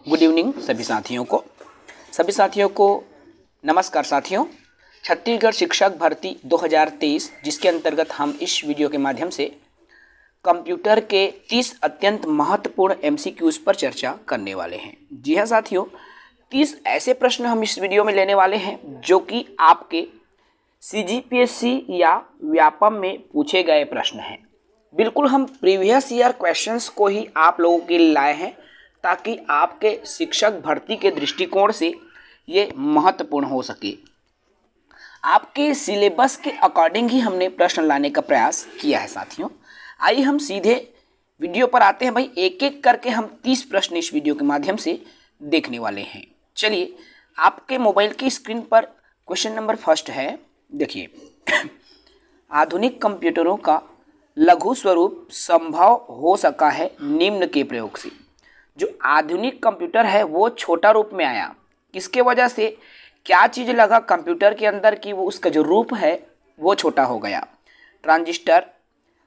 Good evening सभी साथियों को नमस्कार साथियों। छत्तीसगढ़ शिक्षक भर्ती 2023 जिसके अंतर्गत हम इस वीडियो के माध्यम से कंप्यूटर के 30 अत्यंत महत्वपूर्ण एमसीक्यूज पर चर्चा करने वाले हैं। जी हाँ साथियों, 30 ऐसे प्रश्न हम इस वीडियो में लेने वाले हैं जो कि आपके सीजीपीएससी या व्यापम में पूछे गए प्रश्न हैं। बिल्कुल हम प्रीवियस ईयर क्वेश्चंस को ही आप लोगों के लिए लाए हैं ताकि आपके शिक्षक भर्ती के दृष्टिकोण से ये महत्वपूर्ण हो सके। आपके सिलेबस के अकॉर्डिंग ही हमने प्रश्न लाने का प्रयास किया है साथियों। आइए हम सीधे वीडियो पर आते हैं भाई। एक एक करके हम 30 प्रश्न इस वीडियो के माध्यम से देखने वाले हैं। चलिए, आपके मोबाइल की स्क्रीन पर क्वेश्चन नंबर फर्स्ट है। देखिए, आधुनिक कंप्यूटरों का लघु स्वरूप संभव हो सका है निम्न के प्रयोग से। जो आधुनिक कंप्यूटर है वो छोटा रूप में आया, किसके वजह से? क्या चीज़ लगा कंप्यूटर के अंदर कि वो उसका जो रूप है वो छोटा हो गया? ट्रांजिस्टर,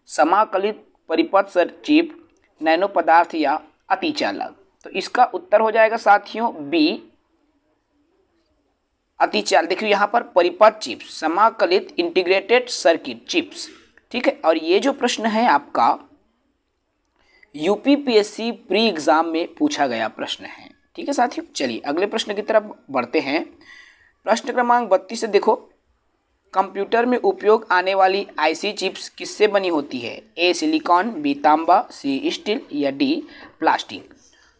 समाकलित परिपथ चिप, नैनो पदार्थ या अतिचालक। तो इसका उत्तर हो जाएगा साथियों बी, अतिचालक। देखिए यहाँ पर परिपथ चिप्स, समाकलित इंटीग्रेटेड सर्किट चिप्स, ठीक है। और ये जो प्रश्न है आपका यूपीपीएससी प्री एग्जाम में पूछा गया प्रश्न है, ठीक है साथियों। चलिए अगले प्रश्न की तरफ बढ़ते हैं। प्रश्न क्रमांक 32 से देखो, कंप्यूटर में उपयोग आने वाली आईसी चिप्स किससे बनी होती है? ए सिलिकॉन, बी तांबा, सी स्टील या डी प्लास्टिक।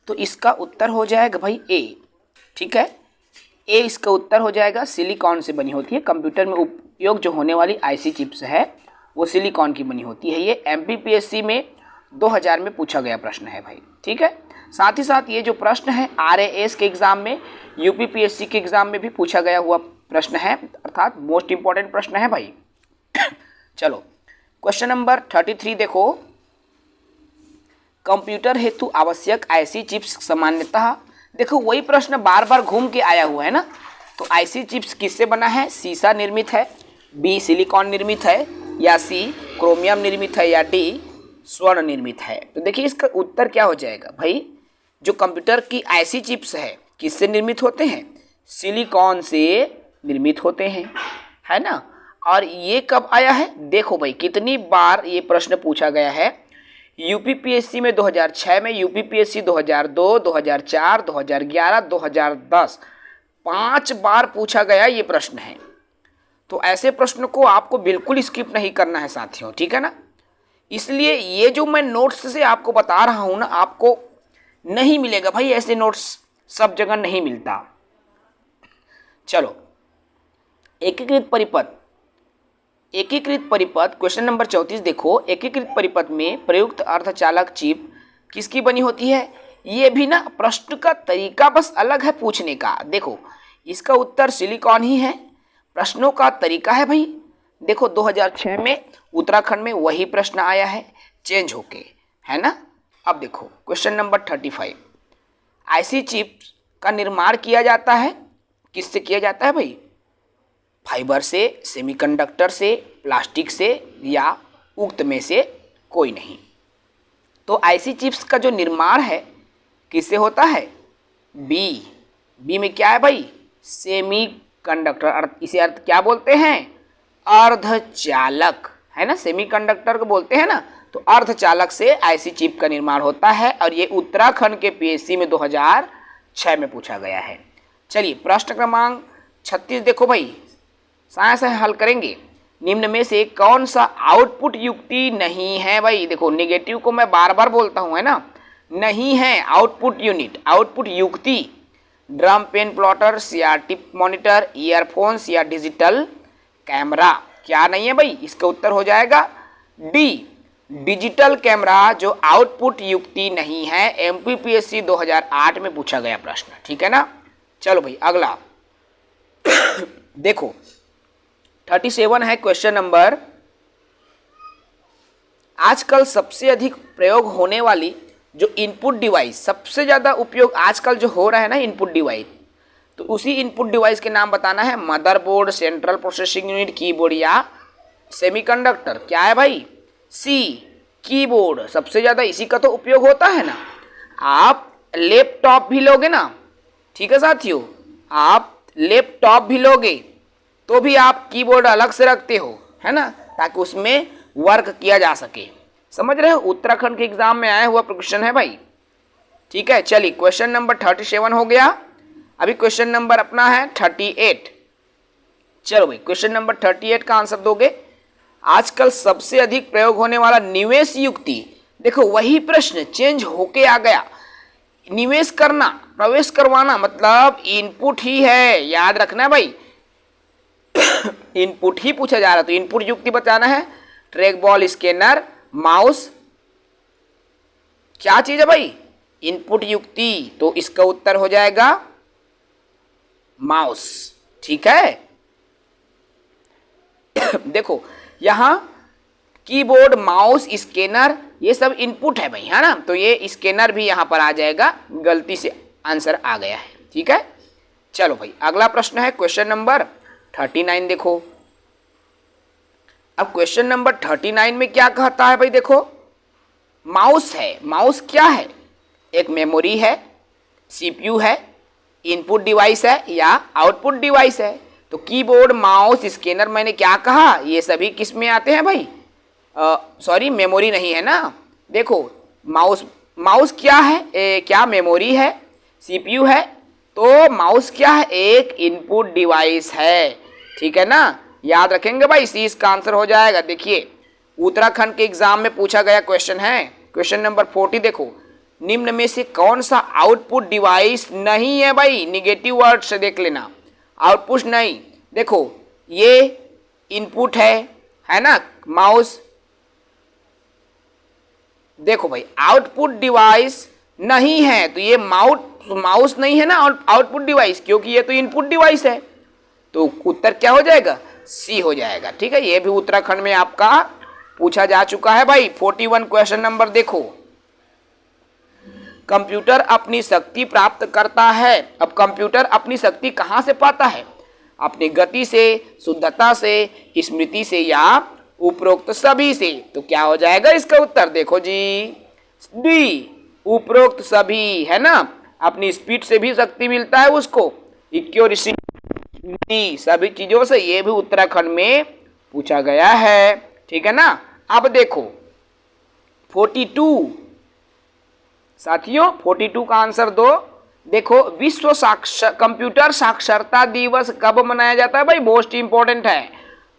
तो इसका उत्तर हो जाएगा भाई ए, ठीक है। ए इसका उत्तर हो जाएगा, सिलिकॉन से बनी होती है। कंप्यूटर में उपयोग जो होने वाली आईसी चिप्स है वो सिलिकॉन की बनी होती है। ये एमपीपीएससी में 2000 में पूछा गया प्रश्न है भाई, ठीक है। साथ ही साथ ये जो प्रश्न है आरएएस के एग्जाम में, यूपीपीएससी के एग्जाम में भी पूछा गया हुआ प्रश्न है, अर्थात मोस्ट इंपॉर्टेंट प्रश्न है भाई। चलो क्वेश्चन नंबर 33 देखो, कंप्यूटर हेतु आवश्यक आईसी चिप्स सामान्यतः, देखो वही प्रश्न बार बार घूम के आया हुआ है ना। तो आईसी चिप्स किससे बना है? सीसा निर्मित है, बी सिलिकॉन निर्मित है, या सी क्रोमियम निर्मित है, या डी स्वर्ण निर्मित है। तो देखिए इसका उत्तर क्या हो जाएगा भाई, जो कंप्यूटर की आईसी चिप्स है किससे निर्मित होते हैं? सिलिकॉन से निर्मित होते हैं, है ना। और ये कब आया है? देखो भाई कितनी बार ये प्रश्न पूछा गया है यूपीपीएससी में 2006 में, यूपीपीएससी 2002, 2004, 2011, 2010, 5 बार पूछा गया ये प्रश्न है। तो ऐसे प्रश्न को आपको बिल्कुल स्किप नहीं करना है साथियों, ठीक है ना। इसलिए ये जो मैं नोट्स से आपको बता रहा हूं ना, आपको नहीं मिलेगा भाई, ऐसे नोट्स सब जगह नहीं मिलता। चलो एकीकृत परिपथ क्वेश्चन नंबर 34 देखो, एकीकृत परिपथ में प्रयुक्त अर्धचालक चिप किसकी बनी होती है? ये भी ना प्रश्न का तरीका बस अलग है पूछने का। देखो इसका उत्तर सिलिकॉन ही है, प्रश्नों का तरीका है भाई। देखो 2006 में उत्तराखंड में वही प्रश्न आया है चेंज होके, है ना। अब देखो क्वेश्चन नंबर 35, आईसी चिप का निर्माण किया जाता है, किससे किया जाता है भाई? फाइबर से, सेमीकंडक्टर से, प्लास्टिक से, या उक्त में से कोई नहीं। तो आईसी चिप्स का जो निर्माण है किससे होता है? बी में क्या है भाई? सेमीकंडक्टर। इसे अर्थ क्या बोलते हैं? अर्धचालक, है ना। सेमीकंडक्टर को बोलते हैं ना। तो अर्धचालक से आईसी चिप का निर्माण होता है और ये उत्तराखंड के पीएससी में 2006 में पूछा गया है। चलिए प्रश्न क्रमांक 36 देखो भाई, साइंस हल करेंगे। निम्न में से कौन सा आउटपुट युक्ति नहीं है भाई? देखो नेगेटिव को मैं बार बार बोलता हूं, है ना, नहीं है आउटपुट यूनिट, आउटपुट युक्ति। ड्रम पेन प्लॉटर्स या टिप मॉनिटर, ईयरफोन्स या डिजिटल कैमरा। क्या नहीं है भाई? इसका उत्तर हो जाएगा डी, डिजिटल कैमरा जो आउटपुट युक्ति नहीं है। एमपीपीएससी 2008 में पूछा गया प्रश्न, ठीक है ना। चलो भाई अगला देखो 37 है क्वेश्चन नंबर, आजकल सबसे अधिक प्रयोग होने वाली जो इनपुट डिवाइस, सबसे ज्यादा उपयोग आजकल जो हो रहा है ना इनपुट डिवाइस, तो उसी इनपुट डिवाइस के नाम बताना है। Motherboard, central processing unit, keyboard या सेमीकंडक्टर। क्या है भाई? सी कीबोर्ड, सबसे ज़्यादा इसी का तो उपयोग होता है ना। आप लैपटॉप भी लोगे ना, ठीक है साथियों, आप लैपटॉप भी लोगे तो भी आप कीबोर्ड अलग से रखते हो, है ना, ताकि उसमें वर्क किया जा सके। समझ रहे हो, उत्तराखंड के एग्जाम में आया हुआ क्वेश्चन है भाई। ठीक है, चलिए क्वेश्चन नंबर 37 हो गया। अभी क्वेश्चन नंबर अपना है 38। चलो भाई, क्वेश्चन नंबर 38 का आंसर दोगे। आजकल सबसे अधिक प्रयोग होने वाला निवेश युक्ति, देखो वही प्रश्न चेंज होके आ गया। निवेश करना, प्रवेश करवाना मतलब इनपुट ही है, याद रखना भाई। इनपुट ही पूछा जा रहा, तो इनपुट युक्ति बताना है। ट्रैक बॉल, स्कैनर, माउस, क्या चीज है भाई, इनपुट युक्ति, तो इसका उत्तर हो जाएगा माउस। ठीक है, देखो यहां कीबोर्ड, माउस, स्कैनर ये सब इनपुट है भाई, है ना, तो ये स्कैनर भी यहां पर आ जाएगा, गलती से आंसर आ गया है। ठीक है, चलो भाई अगला प्रश्न है क्वेश्चन नंबर 39। देखो अब क्वेश्चन नंबर 39 में क्या कहता है भाई, देखो माउस है, माउस क्या है, एक मेमोरी है, सीपीयू है, इनपुट डिवाइस है या आउटपुट डिवाइस है। तो कीबोर्ड, माउस, स्कैनर मैंने क्या कहा, ये सभी किस में आते हैं भाई, सॉरी मेमोरी नहीं है ना। देखो माउस, माउस क्या है, क्या मेमोरी है, सीपीयू है, तो माउस क्या है, एक इनपुट डिवाइस है। ठीक है ना, याद रखेंगे भाई, सी इसका आंसर हो जाएगा। देखिए उत्तराखंड के एग्जाम में पूछा गया क्वेश्चन है, क्वेश्चन नंबर 40। देखो निम्न में से कौन सा आउटपुट डिवाइस नहीं है भाई, निगेटिव वर्ड से देख लेना, आउटपुट नहीं। देखो ये इनपुट है ना माउस, देखो भाई आउटपुट डिवाइस नहीं है, तो ये माउस नहीं है ना आउटपुट डिवाइस, क्योंकि ये तो इनपुट डिवाइस है, तो उत्तर क्या हो जाएगा, सी हो जाएगा। ठीक है, ये भी उत्तराखंड में आपका पूछा जा चुका है भाई। 41 क्वेश्चन नंबर देखो, कंप्यूटर अपनी शक्ति प्राप्त करता है। अब कंप्यूटर अपनी शक्ति कहां से पाता है, अपनी गति से, शुद्धता से, स्मृति से या उपरोक्त सभी से। तो क्या हो जाएगा इसका उत्तर, देखो जी डी, उपरोक्त सभी, है ना, अपनी स्पीड से भी शक्ति मिलता है उसको, एक्यूरेसी, सभी चीजों से। ये भी उत्तराखंड में पूछा गया है। ठीक है ना, अब देखो 42 साथियों, 42 का आंसर दो। देखो विश्व कंप्यूटर साक्षरता दिवस कब मनाया जाता है भाई, मोस्ट इंपॉर्टेंट है।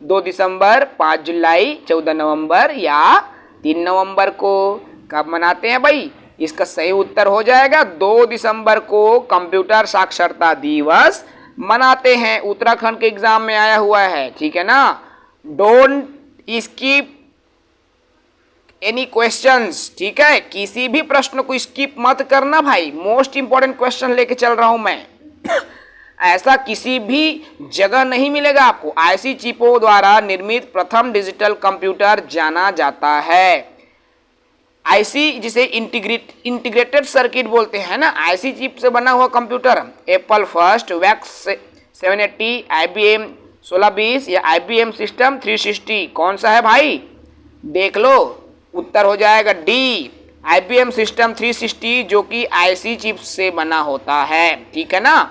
2 दिसंबर, 5 जुलाई, 14 नवंबर या 3 नवंबर को कब मनाते हैं भाई, इसका सही उत्तर हो जाएगा 2 दिसंबर को कंप्यूटर साक्षरता दिवस मनाते हैं। उत्तराखंड के एग्जाम में आया हुआ है। ठीक है ना, डोंट स्किप एनी क्वेश्चंस। ठीक है, किसी भी प्रश्न को स्किप मत करना भाई, मोस्ट इंपॉर्टेंट क्वेश्चन लेके चल रहा हूं मैं। ऐसा किसी भी जगह नहीं मिलेगा आपको। आईसी चिपों द्वारा निर्मित प्रथम डिजिटल कंप्यूटर जाना जाता है। आईसी जिसे इंटीग्रेटेड सर्किट बोलते हैं ना, आईसी चिप से बना हुआ computer Apple first, wax 780, IBM 1620 या IBM सिस्टम 360, कौन सा है भाई, देख लो, उत्तर हो जाएगा डी, IBM सिस्टम 360, जो कि आईसी चिप से बना होता है। ठीक है ना,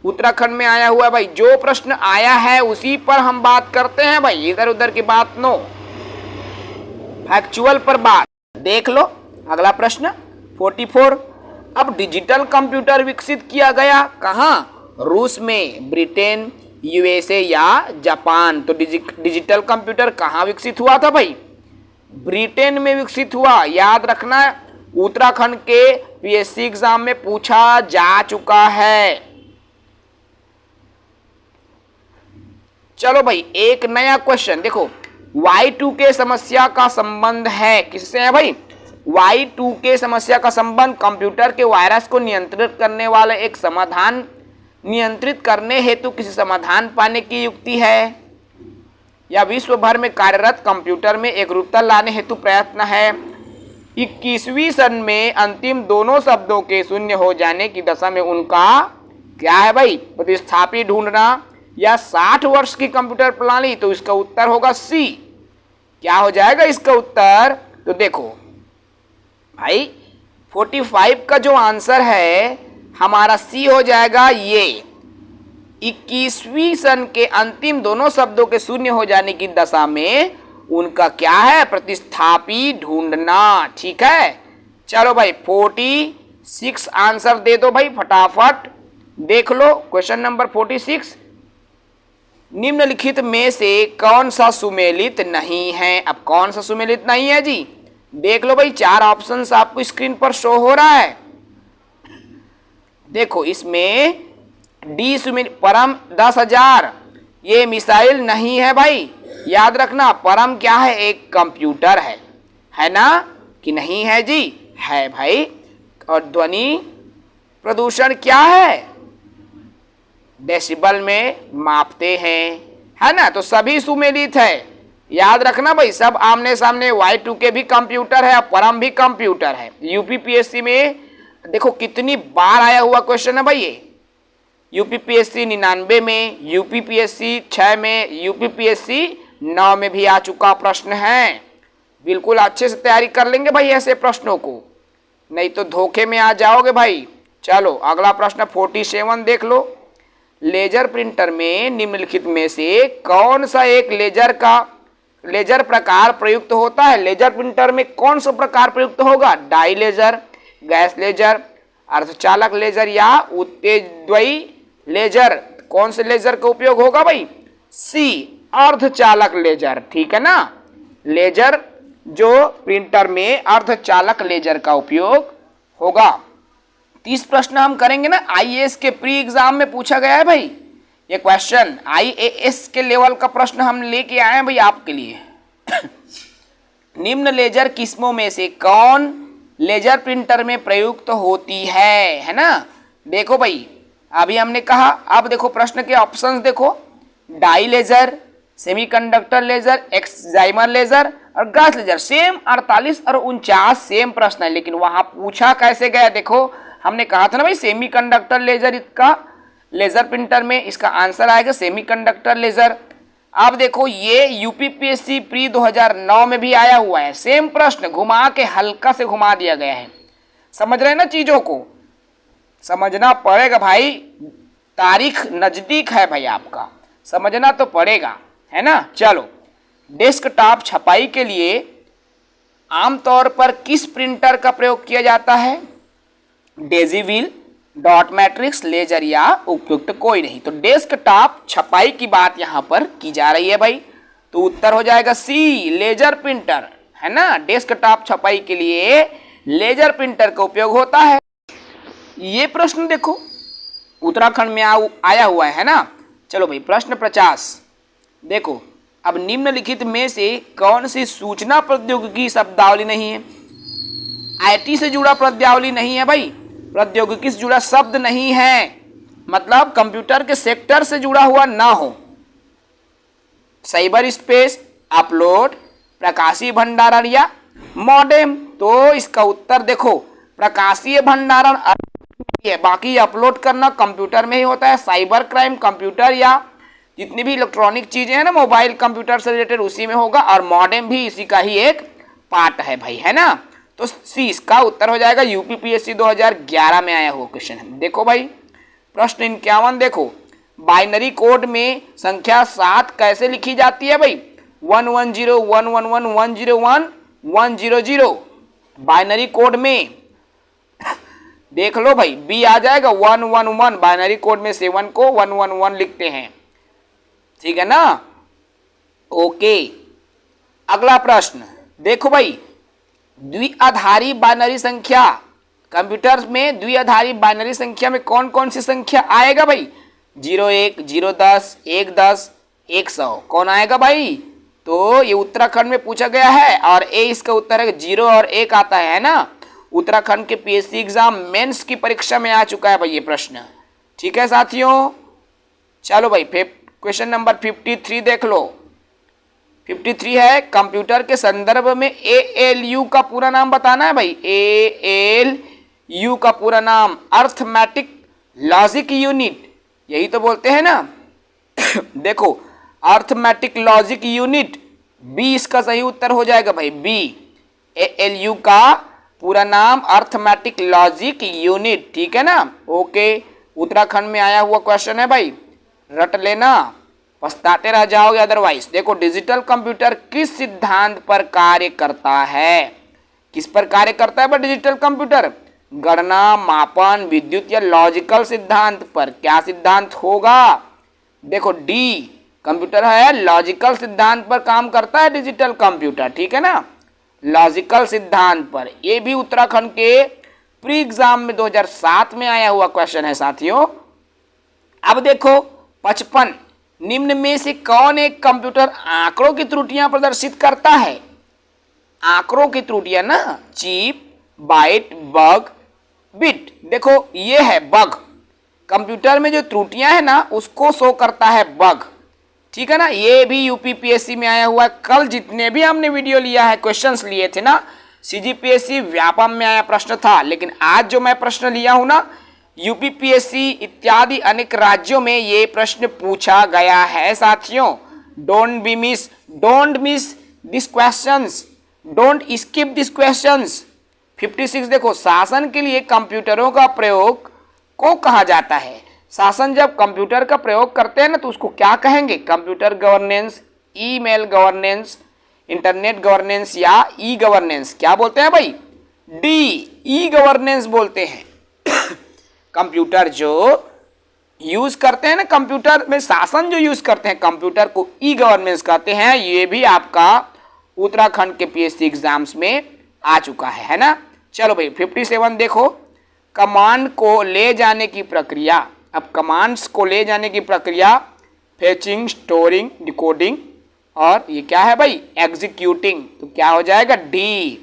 उत्तराखंड में आया हुआ भाई। जो प्रश्न आया है उसी पर हम बात करते हैं भाई, इधर उधर की बात नो, फैक्चुअल पर बात। देख लो अगला प्रश्न 44। अब डिजिटल कंप्यूटर विकसित किया गया कहां, रूस में, ब्रिटेन, USA या जापान। तो डिजिटल कंप्यूटर कहां विकसित हुआ था भाई, ब्रिटेन में विकसित हुआ। याद रखना, उत्तराखंड के PSC एग्जाम में पूछा जा चुका है। चलो भाई एक नया क्वेश्चन देखो, Y2K समस्या का संबंध है किससे है भाई, Y2K समस्या का संबंध कंप्यूटर के वायरस को नियंत्रित करने वाले एक समाधान, नियंत्रित करने हेतु किसी समाधान पाने की युक्ति है, या विश्व भर में कार्यरत कंप्यूटर में एकरूपता लाने हेतु प्रयत्न है। 21वीं सदी में अंतिम दोनों शब्दों के शून्य हो जाने की दशा में उनका क्या है भाई, प्रतिस्थापी ढूंढना, या 60 वर्ष की कंप्यूटर प्रणाली। तो इसका उत्तर होगा सी। क्या हो जाएगा इसका उत्तर, तो देखो भाई 45 का जो आंसर है हमारा सी हो जाएगा ये। 21वीं सन के अंतिम दोनों शब्दों के शून्य हो जाने की दशा में उनका क्या है, प्रतिस्थापी ढूंढना। ठीक है, चलो भाई 46 आंसर दे दो भाई फटाफट। देख लो क्वेश्चन नंबर 46, निम्नलिखित में से कौन सा सुमेलित नहीं है। अब कौन सा सुमेलित नहीं है जी, देख लो भाई, 4 ऑप्शंस आपको स्क्रीन पर शो हो रहा है। देखो इसमें डी सुमेलित, परम 10,000 ये मिसाइल नहीं है भाई, याद रखना। परम क्या है, एक कंप्यूटर है ना कि नहीं है जी, है भाई। और ध्वनि प्रदूषण क्या है, डेसिबल में मापते हैं, है ना, तो सभी सुमेलित है। याद रखना भाई, सब आमने सामने। Y2K भी कंप्यूटर है और परम भी कंप्यूटर है। यूपीपीएससी में देखो कितनी बार आया हुआ क्वेश्चन है भाई ये। यूपीपीएससी 99 में, यूपीपीएससी 6 में, यूपीपीएससी 9 में भी आ चुका प्रश्न है। बिल्कुल अच्छे से तैयारी कर लेंगे भाई ऐसे प्रश्नों को, नहीं तो धोखे में आ जाओगे भाई। चलो अगला प्रश्न 47 देख लो। लेजर प्रिंटर में निम्नलिखित में से कौन सा एक लेजर प्रकार प्रयुक्त होता है। लेजर प्रिंटर में कौन सा प्रकार प्रयुक्त होगा, डाई लेजर, गैस लेजर, अर्धचालक लेजर या उत्तेजद्वयी लेजर। कौन से लेजर का उपयोग होगा भाई, सी अर्धचालक लेजर। ठीक है ना, लेजर जो प्रिंटर में अर्धचालक लेजर का उपयोग होगा। 30 प्रश्न हम करेंगे ना, आईएएस के प्री एग्जाम में पूछा गया है भाई ये क्वेश्चन। आईएएस के लेवल का प्रश्न हम लेके आए हैं भाई आपके लिए। निम्न लेजर किस्मों में से कौन लेजर प्रिंटर में प्रयुक्त होती है ना। देखो भाई अभी हमने कहा, अब देखो प्रश्न के ऑप्शंस देखो, dye laser, semiconductor laser, excimer laser और गैस लेजर। सेम 48 और 49 सेम प्रश्न है, लेकिन वहां पूछा कैसे गया देखो। हमने कहा था ना भाई सेमीकंडक्टर लेजर इसका लेजर प्रिंटर में इसका आंसर आएगा सेमीकंडक्टर लेजर। अब देखो ये यूपीपीएससी प्री 2009 में भी आया हुआ है, सेम प्रश्न घुमा के हल्का से घुमा दिया गया है। समझ रहे हैं ना, चीजों को समझना पड़ेगा भाई, तारीख नजदीक है भाई, आपका समझना तो पड़ेगा, है ना। चलो डेस्कटॉप छपाई के लिए आमतौर पर किस प्रिंटर का प्रयोग किया जाता है, डेजीव्हील, डॉट मैट्रिक्स, लेजर या उपयुक्त कोई नहीं। तो डेस्कटॉप छपाई की बात यहां पर की जा रही है भाई, तो उत्तर हो जाएगा सी लेजर प्रिंटर, है ना। डेस्कटॉप छपाई के लिए लेजर प्रिंटर का उपयोग होता है। ये प्रश्न देखो उत्तराखंड में आया हुआ है ना। चलो भाई प्रश्न 50 देखो, अब निम्नलिखित में से कौन सी सूचना प्रौद्योगिकी शब्दावली नहीं है। आईटी से जुड़ा प्रौद्योगिकी नहीं है भाई, प्रौद्योगिकी से जुड़ा शब्द नहीं है, मतलब कंप्यूटर के सेक्टर से जुड़ा हुआ ना हो। साइबर स्पेस, अपलोड, प्रकाशीय भंडारण या मॉडेम। तो इसका उत्तर देखो प्रकाशीय भंडारण है, बाकी अपलोड करना कंप्यूटर में ही होता है। साइबर क्राइम कंप्यूटर या जितनी भी इलेक्ट्रॉनिक चीजें हैं ना मोबाइल कंप्यूटर से रिलेटेड उसी में होगा, और मॉडेम भी इसी का ही एक पार्ट है भाई, है ना। तो सी इसका उत्तर हो जाएगा। यूपीपीएससी 2011 में आया हुआ क्वेश्चन है। देखो भाई प्रश्न 51 देखो, बाइनरी कोड में संख्या 7 कैसे लिखी जाती है भाई, 110 111 101 100। बाइनरी कोड में देख लो भाई बी आ जाएगा 111, बाइनरी कोड में 7 को 111 लिखते हैं, ठीक है ना। ओके अगला प्रश्न देखो भाई, द्विआधारी बाइनरी संख्या, कंप्यूटर में द्विआधारी बाइनरी संख्या में कौन कौन सी संख्या आएगा भाई, 01, 010, 110, 100 कौन आएगा भाई। तो ये उत्तराखंड में पूछा गया है और ए इसका उत्तर है 0 और 1 आता है ना। उत्तराखंड के पीएससी एग्जाम मेंस की परीक्षा में आ चुका है भाई ये प्रश्न, ठीक है साथियों। चलो भाई क्वेश्चन नंबर 53 देख लो। 53 है, कंप्यूटर के संदर्भ में एएलयू का पूरा नाम बताना है भाई। एएलयू का पूरा नाम अर्थमेटिक लॉजिक यूनिट, यही तो बोलते हैं ना। देखो अर्थमेटिक लॉजिक यूनिट, बी इसका सही उत्तर हो जाएगा भाई, बी। एएलयू का पूरा नाम अर्थमेटिक लॉजिक यूनिट, ठीक है ना। ओके, उत्तराखंड में आया हुआ क्वेश्चन है भाई, रट लेना, पछताते रह जाओगे अदरवाइज। देखो, डिजिटल कंप्यूटर किस सिद्धांत पर कार्य करता है? किस पर कार्य करता है भाई डिजिटल कंप्यूटर? गणना, मापन, विद्युत या लॉजिकल सिद्धांत पर। क्या सिद्धांत होगा? देखो डी, कंप्यूटर है लॉजिकल सिद्धांत पर काम करता है डिजिटल कंप्यूटर, ठीक है ना, लॉजिकल सिद्धांत पर। ये भी उत्तराखंड के प्री एग्जाम में 2007 में आया हुआ क्वेश्चन है साथियों। अब देखो 55, निम्न में से कौन एक कंप्यूटर आंकड़ों की त्रुटियां प्रदर्शित करता है? आंकड़ों की त्रुटियां ना, चिप, बाइट, बग, बिट। देखो ये है बग, कंप्यूटर में जो त्रुटियां है ना उसको शो करता है बग, ठीक है ना। ये भी यूपीपीएससी में आया हुआ है। कल जितने भी हमने वीडियो लिया है, क्वेश्चंस लिए थे ना, सीजीपीएससी व्यापम में आया प्रश्न था, लेकिन आज जो मैं प्रश्न लिया हूं ना, यूपीपीएससी इत्यादि अनेक राज्यों में ये प्रश्न पूछा गया है साथियों। Don't miss this questions, don't skip this questions. 56 देखो, शासन के लिए कंप्यूटरों का प्रयोग को कहा जाता है। शासन जब कंप्यूटर का प्रयोग करते हैं ना तो उसको क्या कहेंगे? Computer governance, email governance, internet governance या ई गवर्नेंस। क्या बोलते हैं भाई? डी, ई गवर्नेंस बोलते हैं। कंप्यूटर जो यूज करते हैं ना, कंप्यूटर में शासन जो यूज करते हैं कंप्यूटर को ई गवर्नेंस कहते हैं। ये भी आपका उत्तराखंड के पीएससी एग्जाम्स में आ चुका है ना। चलो भाई 57 देखो, कमांड को ले जाने की प्रक्रिया। अब कमांड्स को ले जाने की प्रक्रिया फेचिंग, स्टोरिंग, डिकोडिंग और ये क्या है भाई? एग्जीक्यूटिंग। तो क्या हो जाएगा? डी,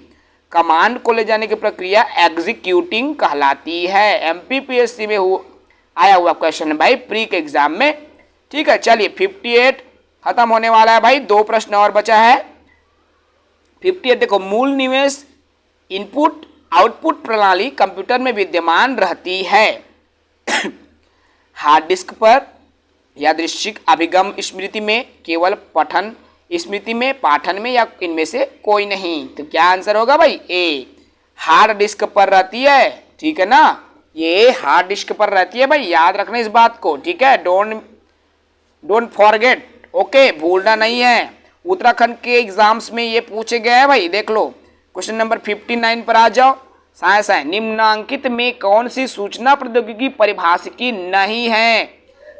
कमांड को ले जाने की प्रक्रिया एग्जीक्यूटिंग कहलाती है। एमपीपीएससी में आया हुआ क्वेश्चन है भाई प्री के एग्जाम में, ठीक है। चलिए 58 खत्म होने वाला है भाई, 2 प्रश्न और बचा है। 58 देखो, मूल निवेश इनपुट आउटपुट प्रणाली कंप्यूटर में विद्यमान रहती है। हार्ड डिस्क पर, यादृच्छिक अभिगम स्मृति में, केवल पठन स्मृति में, पाठन में या इनमें से कोई नहीं। तो क्या आंसर होगा भाई? ए, हार्ड डिस्क पर रहती है, ठीक है ना। ये हार्ड डिस्क पर रहती है भाई, याद रखना इस बात को, ठीक है। डोंट फॉरगेट, ओके, भूलना नहीं है। उत्तराखंड के एग्जाम्स में ये पूछे गए हैं भाई, देख लो। क्वेश्चन नंबर 59 पर आ जाओ। साइंस है, निम्नांकित में कौन सी सूचना प्रौद्योगिकी परिभाषिकी नहीं है?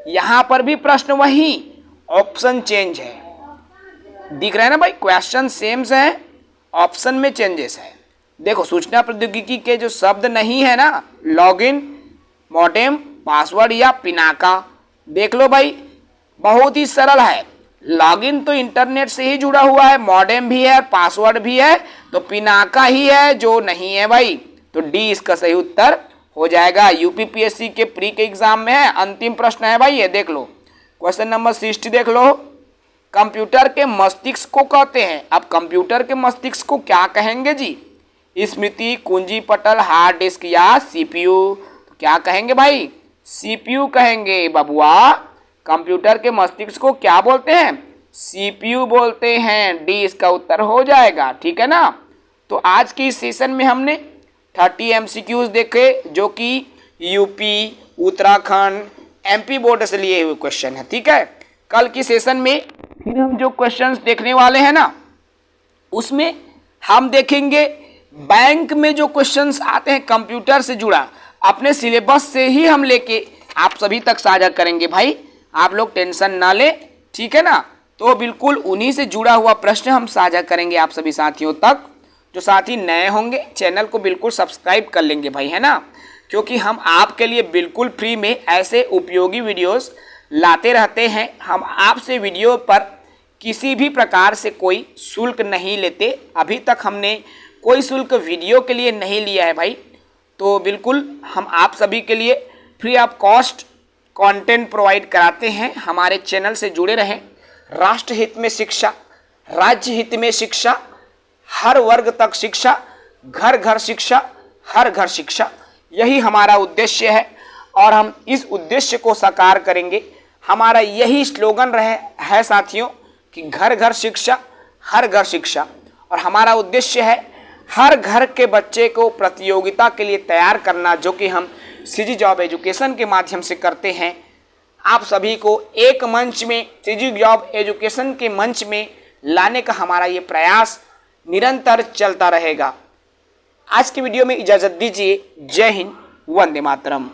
यहां पर भी प्रश्न वही, ऑप्शन चेंज है, दिख रहा है ना भाई, क्वेश्चन सेम है, ऑप्शन में चेंजेस है। देखो सूचना प्रौद्योगिकी के जो शब्द नहीं है ना, लॉगिन, मॉडेम, पासवर्ड या पिनाका। देख लो भाई, बहुत ही सरल है। लॉगिन तो इंटरनेट से ही जुड़ा हुआ है, मॉडेम भी है, पासवर्ड भी है, तो पिनाका ही है जो नहीं है भाई। तो डी इसका सही उत्तर हो जाएगा। यूपीपीएससी के प्री के एग्जाम में है, अंतिम प्रश्न है भाई, ये देख लो। क्वेश्चन नंबर 60 देख लो, कंप्यूटर के मस्तिष्क को कहते हैं। अब कंप्यूटर के मस्तिष्क को क्या कहेंगे जी? स्मृति, कुंजी पटल, हार्ड डिस्क या सीपीयू? तो क्या कहेंगे भाई? सीपीयू कहेंगे बबुआ। कंप्यूटर के मस्तिष्क को क्या बोलते हैं? सीपीयू बोलते हैं। डी इसका उत्तर हो जाएगा, ठीक है ना। तो आज की इस सेशन में हमने 30 एमसीक्यूज देखे जो कि यूपी, उत्तराखंड, एमपी बोर्ड से लिए हुए क्वेश्चन है, ठीक है। कल की सेशन में फिर हम जो क्वेश्चंस देखने वाले हैं ना, उसमें हम देखेंगे बैंक में जो क्वेश्चंस आते हैं कंप्यूटर से जुड़ा, अपने सिलेबस से ही हम लेके आप सभी तक साझा करेंगे भाई, आप लोग टेंशन ना ले, ठीक है ना। तो बिल्कुल उन्हीं से जुड़ा हुआ प्रश्न हम साझा करेंगे आप सभी साथियों तक। जो साथी नए होंगे चैनल को बिल्कुल सब्सक्राइब कर लेंगे भाई, है ना, क्योंकि हम आपके लिए बिल्कुल फ्री में ऐसे उपयोगी वीडियोस लाते रहते हैं। हम आपसे वीडियो पर किसी भी प्रकार से कोई शुल्क नहीं लेते, अभी तक हमने कोई शुल्क वीडियो के लिए नहीं लिया है भाई। तो बिल्कुल हम आप सभी के लिए free of cost content provide कराते हैं। हमारे चैनल से जुड़े रहें। राष्ट्र हित में शिक्षा, राज्य हित में शिक्षा, हर वर्ग तक शिक्षा, घर घर शिक्षा, हर घर शिक्षा, यही हमारा उद्देश्य है और हम इस उद्देश्य को साकार करेंगे। हमारा यही स्लोगन है साथियों कि घर घर शिक्षा, हर घर शिक्षा, और हमारा उद्देश्य है हर घर के बच्चे को प्रतियोगिता के लिए तैयार करना, जो कि हम सीजी जॉब एजुकेशन के माध्यम से करते हैं। आप सभी को एक मंच में, सीजी जॉब एजुकेशन के मंच में लाने का हमारा ये प्रयास निरंतर चलता रहेगा। आज की वीडियो में इजाज़त दीजिए। जय हिंद, वंदे मातरम।